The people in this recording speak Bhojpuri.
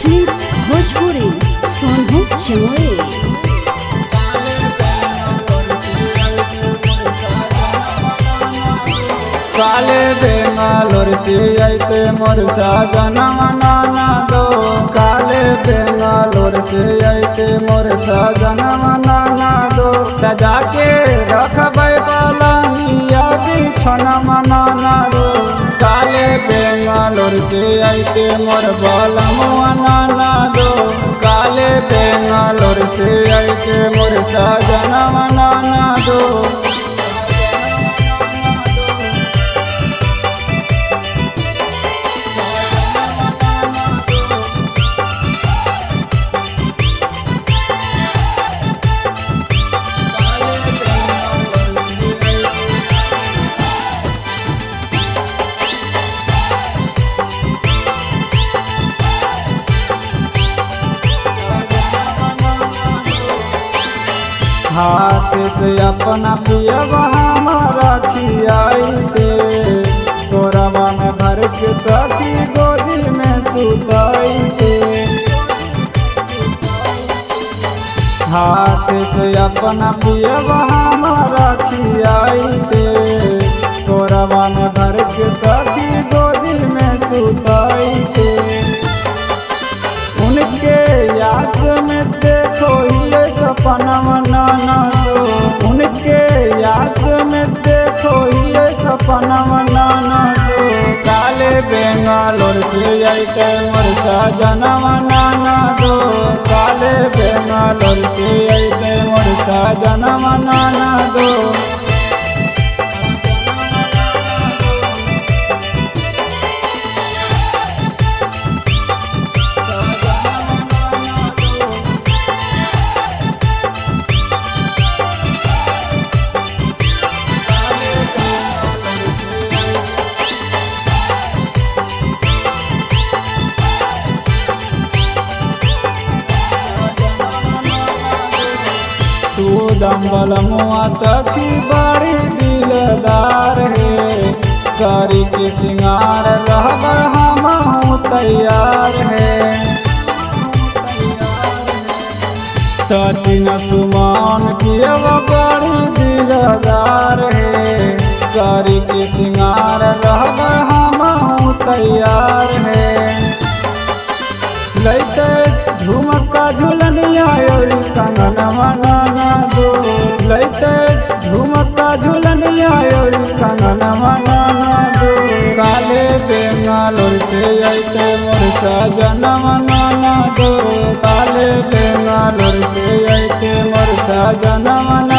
फिल्म्स भोजपुरी सोनू चमोए। काले बेंगलोर से आते मोर सजनवा नाना दो। काले बेंगलोर से आते मोर सजनवा नाना दो। सजा के रखबै पलंगिया बिछनवा नाना दो। काले बेंगलोर से आते मोर बलमवा नाना दो। काले बेंगलोर से आते मोर सजनवा नाना दो। हाथ से अपना पियवा हमारा खियाइते। तोरवा में भर के सखी गोदी में सुताइते। हाथ से अपना पियवा हमारा खियाइते। तोरवा में भर के सखी गोदी में सुताइते। उनके याद में देखो ये सपनवा नाना दो। उनके याद में देखो ये सपनवा नाना दो। काले बेंगलोर से आते मोर सजनवा नाना दो। काले बेंगलोर से आते मोर सजनवा नाना दो। दम्बलमुआ सखी बड़ी दिलदार है। करी के सिंगार रहब हमहू तैयार है। सचिन सुमन पियब बड़ी दिलदार है। करी के सिंगार रहब हमहू तैयार है। लैते झुमका झुलनिया कंगनवा नाना दो। लैते झुमका झुलनिया कंगनवा नाना दो। काले बेंगलोर से आते मोर सजनवा नाना दो। काले बेंगलोर से आते मोर सजनवा।